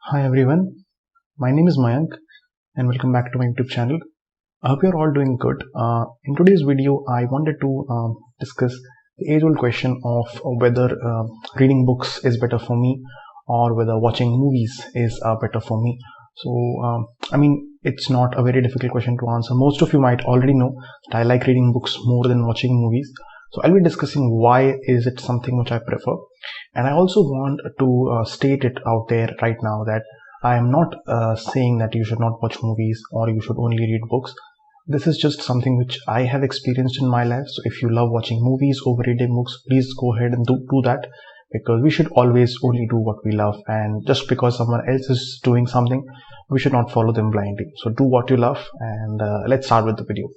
Hi everyone, my name is Mayank and welcome back to my YouTube channel. I hope you're all doing good. In today's video, I wanted to discuss the age-old question of whether reading books is better for me or whether watching movies is better for me. So, it's not a very difficult question to answer. Most of you might already know that I like reading books more than watching movies. So I'll be discussing why is it something which I prefer. And I also want to state it out there right now that I am not saying that you should not watch movies or you should only read books. This is just something which I have experienced in my life. So if you love watching movies over reading books, please go ahead and do that, because we should always only do what we love. And just because someone else is doing something, we should not follow them blindly. So do what you love, and let's start with the video.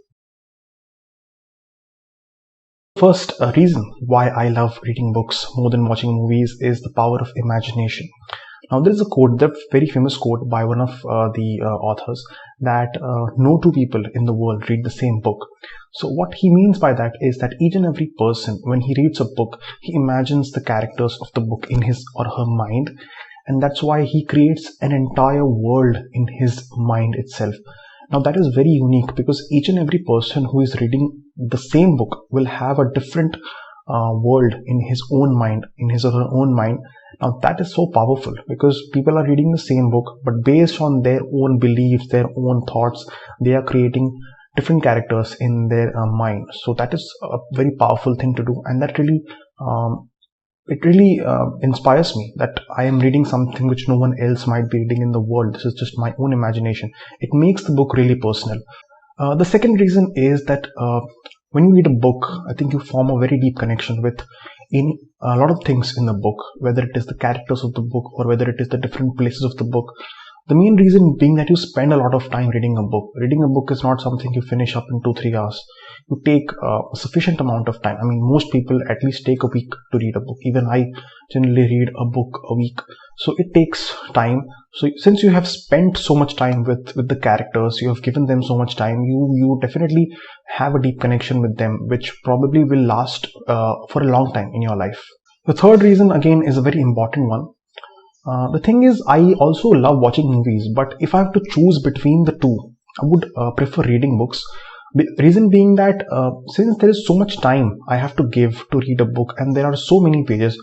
First reason why I love reading books more than watching movies is the power of imagination. Now there is a quote, the very famous quote by one of the authors, that no two people in the world read the same book. So what he means by that is that each and every person, when he reads a book, he imagines the characters of the book in his or her mind, and that's why he creates an entire world in his mind itself. Now that is very unique, because each and every person who is reading the same book will have a different world in his own mind, in his or her own mind. Now that is so powerful, because people are reading the same book, but based on their own beliefs, their own thoughts, they are creating different characters in their mind. So that is a very powerful thing to do, and that really inspires me that I am reading something which no one else might be reading in the world. This is just my own imagination. It makes the book really personal. The second reason is that when you read a book, I think you form a very deep connection with a lot of things in the book, whether it is the characters of the book or whether it is the different places of the book. The main reason being that you spend a lot of time reading a book. Reading a book is not something you finish up in 2-3 hours. You take a sufficient amount of time. I mean, most people at least take a week to read a book. Even I generally read a book a week. So it takes time. So since you have spent so much time with the characters, you have given them so much time, you definitely have a deep connection with them, which probably will last for a long time in your life. The third reason, again, is a very important one. The thing is, I also love watching movies, but if I have to choose between the two, I would prefer reading books. The reason being that since there is so much time I have to give to read a book, and there are so many pages,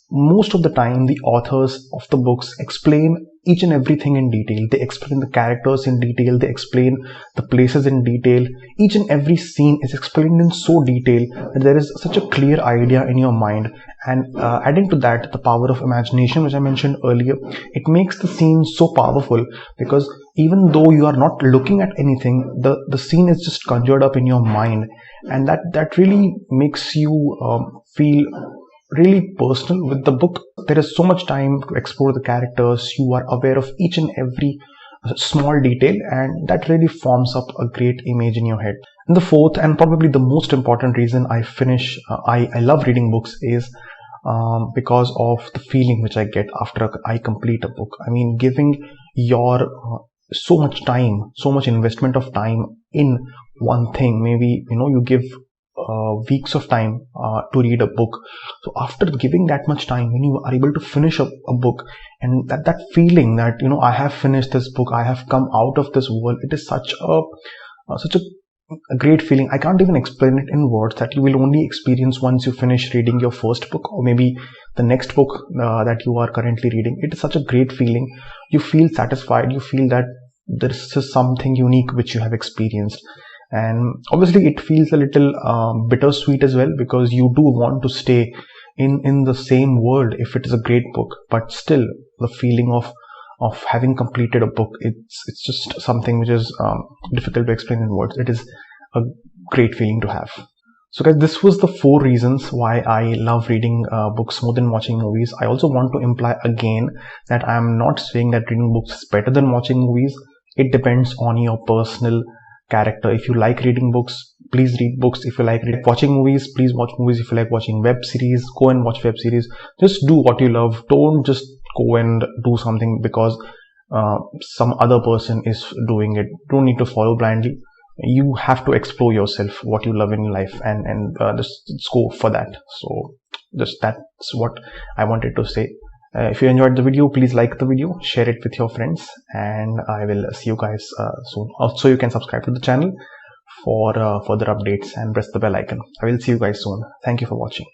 most of the time the authors of the books explain each and everything in detail. They explain the characters in detail, they explain the places in detail. Each and every scene is explained in so detail that there is such a clear idea in your mind. And adding to that, the power of imagination, which I mentioned earlier, it makes the scene so powerful, because even though you are not looking at anything, the scene is just conjured up in your mind, and that really makes you feel really personal with the book. There is so much time to explore the characters. You are aware of each and every small detail, and that really forms up a great image in your head. And the fourth and probably the most important reason I love reading books is because of the feeling which I get after I complete a book. I mean, giving your so much time, so much investment of time in one thing. Maybe you give weeks of time to read a book. So after giving that much time, when you are able to finish a book, and that feeling that I have finished this book, I have come out of this world, it is such a great feeling. I can't even explain it in words, that you will only experience once you finish reading your first book, or maybe the next book that you are currently reading. It is such a great feeling. You feel satisfied. You feel that this is something unique which you have experienced. And obviously it feels a little bittersweet as well, because you do want to stay in the same world if it is a great book, but still the feeling of having completed a book, it's just something which is difficult to explain in words. It is a great feeling to have. So guys, this was the 4 reasons why I love reading books more than watching movies. I also want to imply again that I am not saying that reading books is better than watching movies. It depends on your personal character. If you like reading books, please read books. If you like watching movies, please watch movies. If you like watching web series, go and watch web series. Just do what you love. Don't just go and do something because some other person is doing it. Don't need to follow blindly. You have to explore yourself, what you love in life, and just go for that. So just that's what I wanted to say. If you enjoyed the video, please like the video, share it with your friends, and I will see you guys soon. Also, you can subscribe to the channel for further updates and press the bell icon. I will see you guys soon. Thank you for watching.